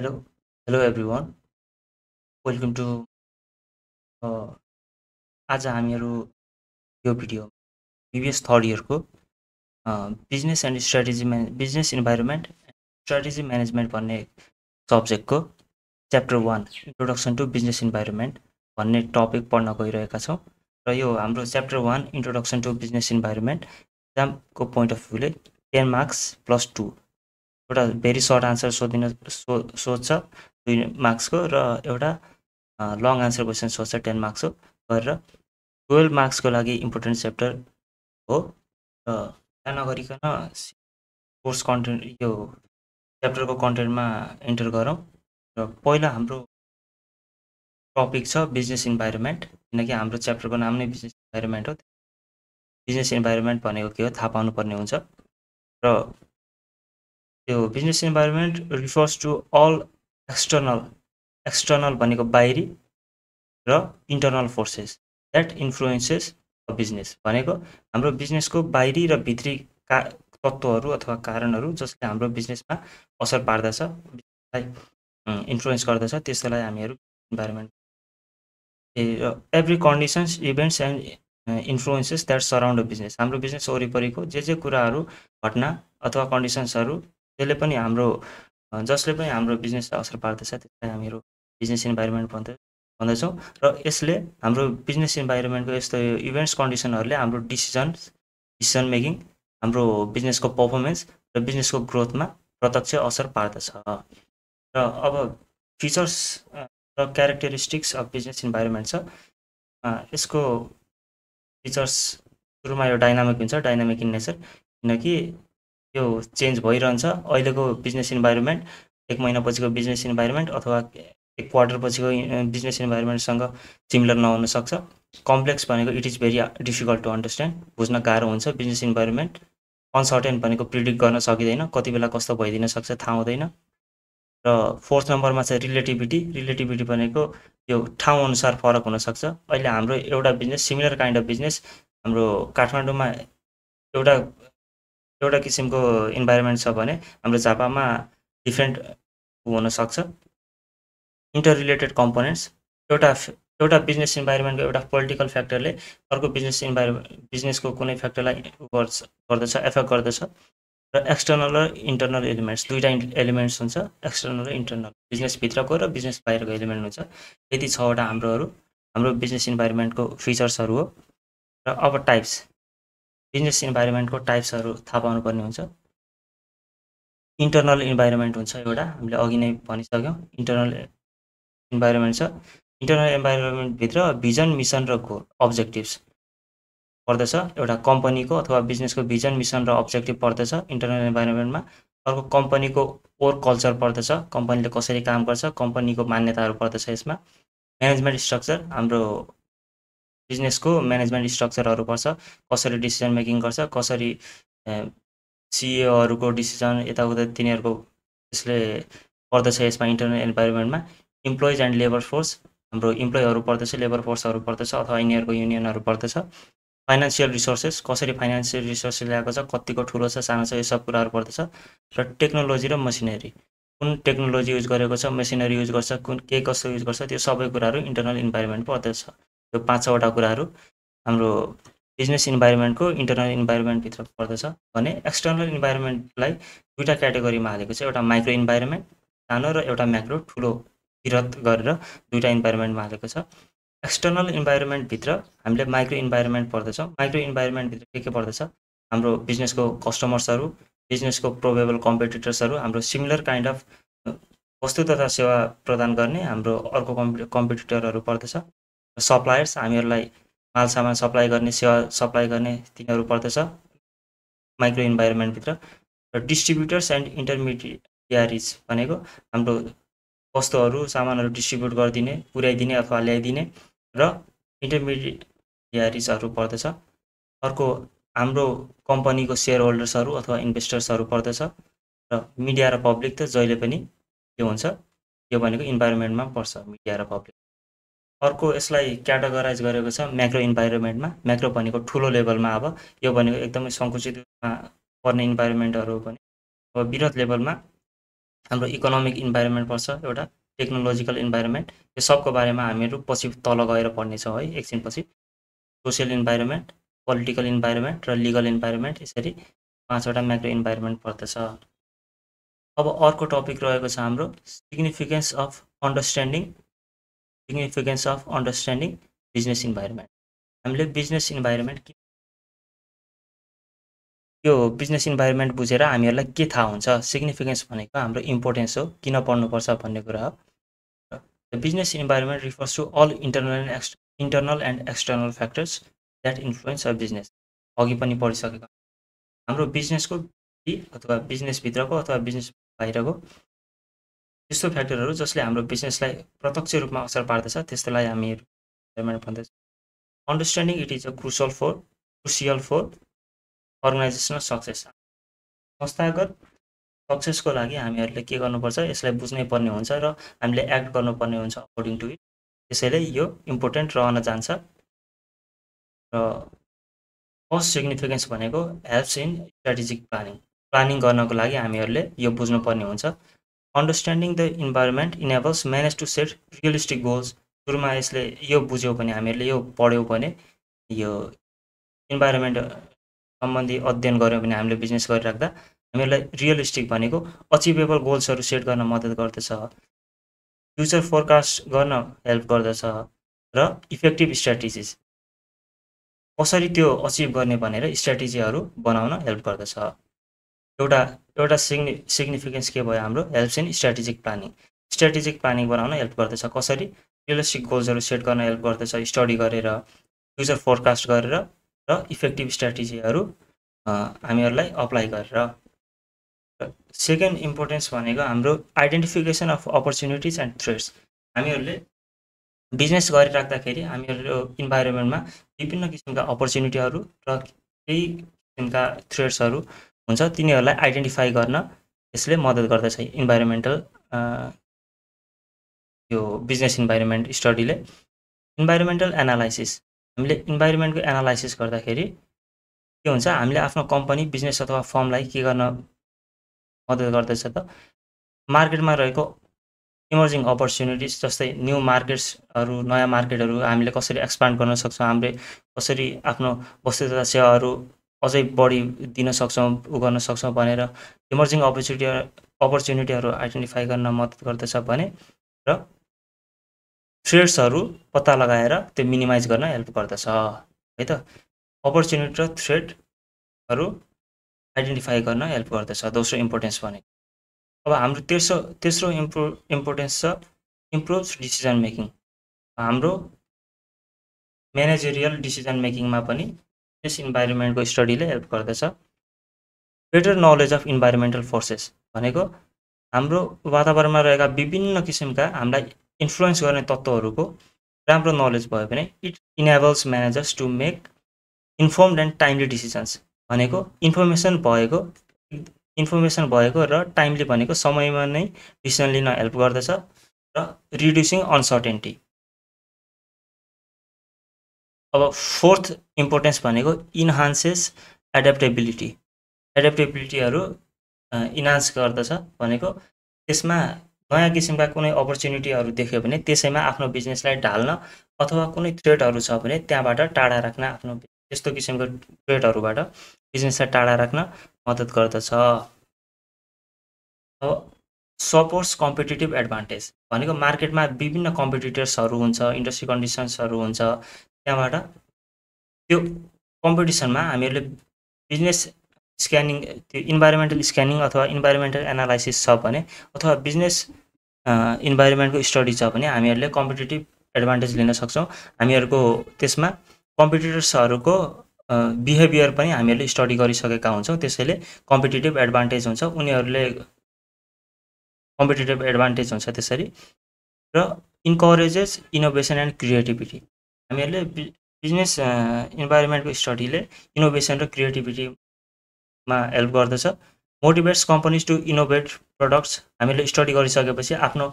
Hello, hello everyone. Welcome to आज हामीहरू यो भिडियो प्रिभियस थर्ड इयरको business and strategy business environment strategy management भन्ने सब्जेक्टको chapter 1 introduction to business environment भन्ने टपिक पढ्न गइरहेका छौँ र यो हाम्रो chapter 1 introduction to business environment एक्जामको पोइन्ट अफ भ्यूले 10 मार्क्स प्लस 2 एउटा भेरी सर्ट आन्सर सोध्छ 2 मार्क्सको र एउटा लङ आन्सर क्वेसन सोध्छ 10 मार्क्सको गरेर 12 मार्क्सको लागि इम्पोर्टेन्ट च्याप्टर हो र त्यहाँ नगरिकन कोर्स कन्टेन्ट यो च्याप्टरको कन्टेन्टमा इन्टर गरौँ र पहिला हाम्रो टपिक छ बिजनेस इन्भाइरोमेन्ट किनकि हाम्रो च्याप्टरको नाम नै बिजनेस इन्भाइरोमेन्ट हो। बिजनेस इन्भाइरोमेन्ट भनेको के हो थाहा पाउनुपर्ने हुन्छ र यो business environment refers to all external भनेको बाहिरी र internal forces that influences a business भनेको हाम्रो बिजनेसको बाहिरी र भित्री तत्त्वहरू अथवा कारणहरू जसले हाम्रो बिजनेसमा असर पार्दछ, बिजनेसलाई इन्फ्लुएन्स गर्दछ, त्यसलाई हामीहरू environment every conditions events and influences that surround a business हाम्रो बिजनेस वरिपरिको जे कुराहरू घटना अथवा कन्डिसन्सहरू जसले पनि हाम्रो बिजनेसलाई असर पार्दछ त्यसलाई हामीहरू बिजनेस इन्भाइरोमेन्ट भन्दछौँ र यसले हाम्रो बिजनेस इन्भाइरोमेन्टको यस्तो इभेन्ट्स कन्डिसनहरूले हाम्रो डिसिजन मेकिङ हाम्रो बिजनेसको पर्फर्मेन्स र बिजनेसको ग्रोथमा प्रत्यक्ष असर पार्दछ। र अब फिचर्स र क्यारेक्टरिस्टिक्स अफ बिजनेस इन्भाइरोमेन्ट छ। यसको फिचर्स सुरुमा यो डाइनामिक हुन्छ, डाइनामिक इन नेचर, किनकि यो चेन्ज भइरहन्छ। अहिलेको बिजनेस इन्भाइरोमेन्ट 1 महिनापछिको बिजनेस इन्भाइरोमेन्ट अथवा 1 क्वार्टर पछिको बिजनेस इन्भाइरोमेन्टसँग सिमिलर नहुन सक्छ। कम्प्लेक्स भनेको it is very difficult to understand, बुझ्न गाह्रो हुन्छ बिजनेस इन्भाइरोमेन्ट। अनसर्टेन भनेको प्रिडिक्ट गर्न सकिँदैन, कति बेला कस्तो भइदिन सक्छ थाहा हुँदैन। र 4th नम्बरमा चाहिँ रिलेटिभिटी भनेको यो ठाउँ अनुसार फरक हुनसक्छ। अहिले हाम्रो एउटा business similar kind of business हाम्रो काठमाडौँमा एउटा किसिमको इन्भाइरोमेन्ट छ भने हाम्रो झापामा डिफ्रेन्ट हुनसक्छ। इन्टर रिलेटेड कम्पोनेन्ट्स एउटा बिजनेस इन्भाइरोमेन्टको एउटा पोलिटिकल फ्याक्टरले अर्को बिजनेसको कुनै फ्याक्टरलाई गर्दछ, एफेक्ट गर्दछ। र एक्सटर्नल र इन्टर्नल एलिमेन्ट्स दुईवटा एलिमेन्ट्स हुन्छ, एक्सटर्नल र इन्टर्नल, बिजनेसभित्रको र बिजनेस बाहिरको एलिमेन्ट हुन्छ। यति 6वटा हाम्रो बिजनेस इन्भाइरोमेन्टको फिचर्सहरू हो। र अब टाइप्स, बिजनेस इन्भाइरोमेन्टको टाइप्सहरू थाहा पाउनुपर्ने हुन्छ। इन्टर्नल इन्भाइरोमेन्ट हुन्छ एउटा, हामीले अघि नै भनिसक्यौँ इन्टर्नल इन्भाइरोमेन्ट छ। इन्टर्नल इन्भाइरोमेन्टभित्र भिजन, मिसन र गोल, अब्जेक्टिभ्स पर्दछ। एउटा कम्पनीको अथवा बिजनेसको भिजन, मिसन र अब्जेक्टिभ पर्दछ इन्टर्नल इन्भाइरोमेन्टमा। अर्को कम्पनीको कोर कल्चर पर्दछ, कम्पनीले कसरी काम गर्छ, कम्पनीको मान्यताहरू पर्दछ यसमा। म्यानेजमेन्ट स्ट्रक्चर, हाम्रो बिजनेसको म्यानेजमेन्ट स्ट्रक्चरहरू पर्छ, कसरी डिसिजन मेकिङ गर्छ, कसरी सिइओहरूको डिसिजन यताउता तिनीहरूको यसले पर्दछ यसमा इन्टर्नल इन्भाइरोमेन्टमा। इम्प्लोइज एन्ड लेबर फोर्स, हाम्रो इम्प्लोइहरू पर्दछ, लेबर फोर्सहरू पर्दछ अथवा यिनीहरूको युनियनहरू पर्दछ। फाइनेन्सियल रिसोर्सेस, कसरी फाइनेन्सियल रिसोर्सेस ल्याएको छ, कतिको ठुलो छ, सानो छ, यो सब कुराहरू पर्दछ। र टेक्नोलोजी र मसिनरी, कुन टेक्नोलोजी युज गरेको छ, मेसिनरी युज गर्छ, के कसो युज गर्छ, त्यो सबै कुराहरू इन्टर्नल इन्भाइरोमेन्ट पर्दछ। यो 5-6वटा कुराहरू हाम्रो बिजनेस इन्भाइरोमेन्टको इन्टर्नल इन्भाइरोमेन्टभित्र पर्दछ भने एक्सटर्नल इन्भाइरोमेन्टलाई 2टा क्याटेगोरीमा हालेको छ। एउटा माइक्रो इन्भाइरोमेन्ट सानो र एउटा म्याक्रो ठुलो विरत गरेर 2टा इन्भाइरोमेन्टमा हालेको छ। एक्सटर्नल इन्भाइरोमेन्टभित्र हामीले माइक्रो इन्भाइरोमेन्ट पर्दछौँ। माइक्रो इन्भाइरोमेन्टभित्र के पर्दछ, हाम्रो बिजनेसको कस्टमर्सहरू, बिजनेसको प्रोबेबल कम्पिटिटर्सहरू, हाम्रो सिमिलर काइन्ड अफ वस्तु तथा सेवा प्रदान गर्ने हाम्रो अर्को कम्पिटिटरहरू पर्दछ। सप्लायर्स, हामीहरूलाई माल सामान सप्लाई गर्ने, सेवा सप्लाई गर्ने, तिनीहरू पर्दछ माइक्रो इन्भाइरोमेन्टभित्र। र डिस्ट्रिब्युटर्स एन्ड इन्टरमिडियरिज भनेको हाम्रो वस्तुहरू सामानहरू डिस्ट्रिब्युट गरिदिने, पुर्याइदिने अथवा ल्याइदिने र इन्टरमिडियरिजहरू पर्दछ। अर्को हाम्रो कम्पनीको सेयर होल्डर्सहरू अथवा इन्भेस्टर्सहरू पर्दछ। र मिडिया र पब्लिक त जहिले पनि के हुन्छ, यो भनेको इन्भाइरोमेन्टमा पर्छ मिडिया र पब्लिक। अर्को यसलाई क्याटेगराइज गरेको छ म्याक्रो इन्भाइरोमेन्टमा। म्याक्रो भनेको ठुलो लेभलमा, अब यो भनेको एकदमै सङ्कुचितमा पर्ने इन्भाइरोमेन्टहरू पनि अब विरत लेभलमा हाम्रो इकोनोमिक इन्भाइरोमेन्ट पर्छ, एउटा टेक्नोलोजिकल इन्भाइरोमेन्ट। यो सबको बारेमा हामीहरू पछि तल गएर पढ्नेछौँ है एकछिनपछि। सोसियल इन्भाइरोमेन्ट, पोलिटिकल इन्भाइरोमेन्ट र लिगल इन्भाइरोमेन्ट, यसरी 5वटा म्याक्रो इन्भाइरोमेन्ट पर्दछ। अब अर्को टपिक रहेको छ हाम्रो significance of understanding business environment. हामीले बिजनेस इन्भाइरोमेन्ट, यो बिजनेस इन्भाइरोमेन्ट बुझेर हामीहरूलाई के थाहा हुन्छ, सिग्निफिकेन्स भनेको हाम्रो इम्पोर्टेन्स हो, किन पढ्नुपर्छ भन्ने कुरा हो। The business environment refers to all internal and external factors that influence a business. अघि पनि पढिसकेको हाम्रो बिजनेसको अथवा बिजनेसभित्रको अथवा बिजनेस बाहिरको त्यस्तो फ्याक्टरहरू जसले हाम्रो बिजनेसलाई प्रत्यक्ष रूपमा असर पार्दछ, त्यस्तोलाई हामी इन्भाइरोमेन्ट भन्दछौँ। Understanding it is a crucial for organisational success. संस्थागत सक्सेसको लागि हामीहरूले के गर्नुपर्छ, यसलाई बुझ्नै पर्ने हुन्छ र हामीले एक्ट गर्नुपर्ने हुन्छ अकर्डिङ टु इट। त्यसैले यो इम्पोर्टेन्ट रहन जान्छ। र फर्स्ट सिग्निफिकेन्स भनेको हेल्प्स इन स्ट्राटेजिक प्लानिङ गर्नको लागि हामीहरूले यो बुझ्नुपर्ने हुन्छ। Understanding the environment enables manage to set realistic goals. सुरुमा यसले यो बुझ्यौँ भने, हामीहरूले यो पढ्यौँ भने, यो इन्भाइरोमेन्ट सम्बन्धी अध्ययन गऱ्यौँ भने हामीले बिजनेस गरिराख्दा हामीहरूलाई रियलिस्टिक भनेको अचिभेबल गोल्सहरू सेट गर्न मद्दत गर्दछ, फ्युचर फोरकास्ट गर्न हेल्प गर्दछ र इफेक्टिभ स्ट्राटेजिज कसरी त्यो अचिभ गर्ने भनेर स्ट्राटेजीहरू बनाउन हेल्प गर्दछ। एउटा सिग्निफिकेन्स के भयो हाम्रो, हेल्प्स इन स्ट्राटेजिक प्लानिङ बनाउन हेल्प गर्दछ। कसरी? रियलिस्टिक गोल्सहरू सेट गर्न हेल्प गर्दछ, स्टडी गरेर, फ्युचर फोरकास्ट गरेर र इफेक्टिभ स्ट्राटेजीहरू हामीहरूलाई अप्लाई गरेर। सेकेन्ड इम्पोर्टेन्स भनेको हाम्रो identification of opportunities and threats. हामीहरूले बिजनेस गरिराख्दाखेरि हामीहरू इन्भाइरोमेन्टमा विभिन्न किसिमका अपर्च्युनिटीहरू र केही किसिमका थ्रेट्सहरू हुन्छ, तिनीहरूलाई आइडेन्टिफाई गर्न यसले मद्दत गर्दछ इन्भाइरोमेन्टल यो बिजनेस इन्भाइरोमेन्ट स्टडीले। इन्भाइरोमेन्टल एनालाइसिस, हामीले इन्भाइरोमेन्टको एनालाइसिस गर्दाखेरि के हुन्छ, हामीले आफ्नो कम्पनी, बिजनेस अथवा फर्मलाई के गर्न मद्दत गर्दछ त, मार्केटमा रहेको इमर्जिङ अपर्च्युनिटिज, जस्तै न्यू मार्केट्सहरू, नयाँ मार्केटहरू हामीले कसरी एक्सपान्ड गर्न सक्छौँ, हामीले कसरी आफ्नो वस्तु तथा सेवाहरू अझै बढी दिन सक्छौँ, गर्न सक्छौँ भनेर इमर्जिङ अपर्च्युनिटीहरू आइडेन्टिफाई गर्न मद्दत गर्दछ भने, र थ्रेट्सहरू पत्ता लगाएर त्यो मिनिमाइज गर्न हेल्प गर्दछ है त। अपर्च्युनिटी र थ्रेटहरू आइडेन्टिफाई गर्न हेल्प गर्दछ, दोस्रो इम्पोर्टेन्स भनेको। अब हाम्रो तेस्रो इम्पोर्टेन्स छ इम्प्रुभ डिसिजन मेकिङ। हाम्रो म्यानेजरियल डिसिजन मेकिङमा पनि यस इन्भाइरोमेन्टको स्टडीले हेल्प गर्दछ। Better knowledge of environmental forces भनेको हाम्रो वातावरणमा रहेका विभिन्न किसिमका हामीलाई इन्फ्लुएन्स गर्ने तत्त्वहरूको राम्रो नलेज भयो भने it enables managers to make informed and timely decisions. भनेको इन्फर्मेसन भएको र टाइमली भनेको समयमा नै डिसिजन लिन हेल्प गर्दछ र रिड्युसिङ अनसर्टेन्टी। अब फोर्थ इम्पोर्टेन्स भनेको इन्हान्सेस एडाप्टेबिलिटीहरू इन्हान्स गर्दछ। भनेको त्यसमा नयाँ किसिमका कुनै अपर्च्युनिटीहरू देख्यो भने त्यसैमा आफ्नो बिजनेसलाई ढाल्न अथवा कुनै थ्रेटहरू छ भने त्यहाँबाट टाढा राख्न, आफ्नो त्यस्तो किसिमको थ्रेटहरूबाट बिजनेसलाई टाढा राख्न मद्दत गर्दछ। अब सपोर्ट्स कम्पिटिटिभ एडभान्टेज भनेको मार्केटमा विभिन्न कम्पिटिटर्सहरू हुन्छ, इन्डस्ट्री कन्डिसन्सहरू हुन्छ, त्यहाँबाट त्यो कम्पिटिसनमा हामीहरूले बिजनेस स्क्यानिङ, त्यो इन्भाइरोमेन्टल स्क्यानिङ अथवा इन्भाइरोमेन्टल एनालाइसिस छ भने, अथवा बिजनेस इन्भाइरोमेन्टको स्टडी छ भने हामीहरूले कम्पिटिटिभ एडभान्टेज लिन सक्छौँ। हामीहरूको त्यसमा कम्पिटिटर्सहरूको बिहेभियर पनि हामीहरूले स्टडी गरिसकेका हुन्छौँ, त्यसैले कम्पिटिटिभ एडभान्टेज हुन्छ, उनीहरूले कम्पिटिटिभ एडभान्टेज हुन्छ त्यसरी। र इन्करेजेस इनोभेसन एन्ड क्रिएटिभिटी। हामीहरूले बिजनेस इन्भाइरोमेन्टको स्टडीले इनोभेसन र क्रिएटिभिटीमा हेल्प गर्दछ। Motivates companies to innovate products. हामीले स्टडी गरिसकेपछि आफ्नो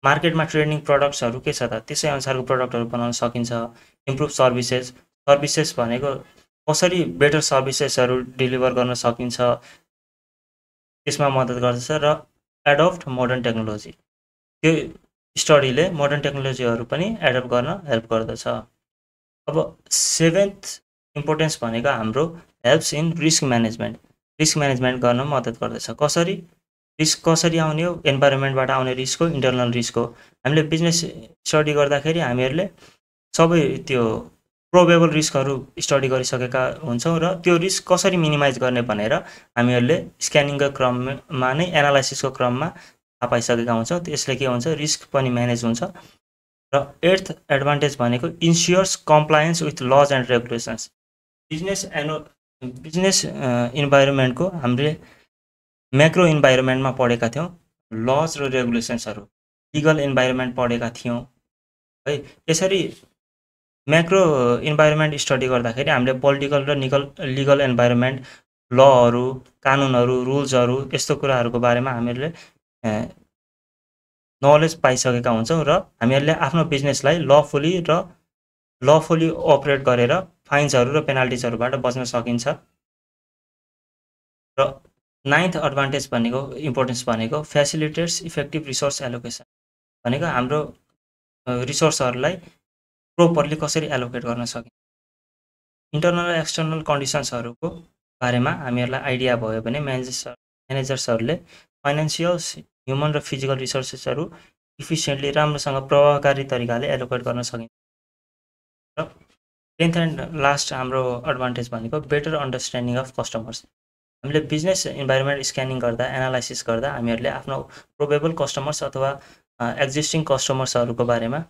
मार्केटमा ट्रेन्डिङ प्रडक्ट्सहरू के छ त, त्यसै अनुसारको प्रडक्टहरू बनाउन सकिन्छ। इम्प्रुभ सर्भिसेस भनेको कसरी बेटर सर्भिसेसहरू डेलिभर गर्न सकिन्छ त्यसमा मद्दत गर्दछ। र एडप्ट मोडर्न टेक्नोलोजी। त्यो स्टडीले मोडर्न टेक्नोलोजीहरू पनि एडप्ट गर्न हेल्प गर्दछ। अब 7th इम्पोर्टेन्स भनेको हाम्रो helps in risk management. Risk management गर्न मद्दत गर्दछ। कसरी? रिस्क कसरी आउने हो? इन्भाइरोमेन्टबाट आउने रिस्क हो, इन्टरनल रिस्क हो। हामीले बिजनेस स्टडी गर्दाखेरि हामीहरूले सबै त्यो प्रोबेबल रिस्कहरू स्टडी गरिसकेका हुन्छौँ र त्यो रिस्क कसरी मिनिमाइज गर्ने भनेर हामीहरूले स्क्यानिङको क्रममा नै एनालाइसिसको क्रममा थाहा पाइसकेका हुन्छौँ। त्यसले के हुन्छ? रिस्क पनि म्यानेज हुन्छ। र 8th एडभान्टेज भनेको ensures compliance with laws and regulations. Business इन्भाइरोमेन्टको हामीले म्याक्रो इन्भाइरोमेन्टमा पढेका थियौँ, लज र रेगुलेसन्सहरू। लिगल इन्भाइरोमेन्ट पढेका थियौँ है। यसरी म्याक्रो इन्भाइरोमेन्ट स्टडी गर्दाखेरि हामीले पोलिटिकल र लिगल इन्भाइरोमेन्ट, लहरू, कानुनहरू, रुल्सहरू, यस्तो कुराहरूको बारेमा हामीहरूले नलेज पाइसकेका हुन्छौँ र हामीहरूले आफ्नो बिजनेसलाई लफुली अपरेट गरेर फाइन्सहरू र पेनाल्टिजहरूबाट बच्न सकिन्छ। र 9th एडभान्टेज भनेको इम्पोर्टेन्स भनेको फेसिलिटेट्स इफेक्टिभ रिसोर्स एलोकेसन। भनेको हाम्रो रिसोर्सहरूलाई प्रोपरली कसरी एलोकेट गर्न सकिन्छ। इन्टरनल र एक्सटर्नल कन्डिसन्सहरूको बारेमा हामीहरूलाई आइडिया भयो भने म्यानेजर्सहरूले फाइनेन्सियल, ह्युमन र फिजिकल रिसोर्सेसहरू इफिसियन्टली, राम्रोसँग, प्रभावकारी तरिकाले एलोकेट गर्न सकिन्छ। र 10th एन्ड लास्ट हाम्रो एडभान्टेज भनेको बेटर अन्डरस्ट्यान्डिङ अफ कस्टमर्स। हामीले बिजनेस इन्भाइरोमेन्ट स्क्यानिङ गर्दा, एनालाइसिस गर्दा हामीहरूले आफ्नो प्रोबेबल कस्टमर्स अथवा एक्जिस्टिङ कस्टमर्सहरूको बारेमा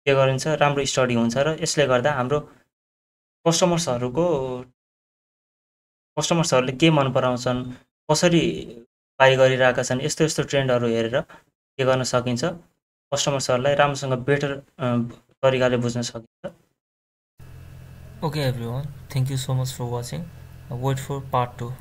के गरिन्छ? राम्रो स्टडी हुन्छ र यसले गर्दा हाम्रो कस्टमर्सहरूले के मन पराउँछन्, कसरी बाई गरिरहेका छन्, यस्तो ट्रेन्डहरू हेरेर के गर्न सकिन्छ? कस्टमर्सहरूलाई राम्रोसँग बेटर तरिकाले बुझ्न सकिन्छ। Okay everyone, thank you so much for watching. Wait for part 2.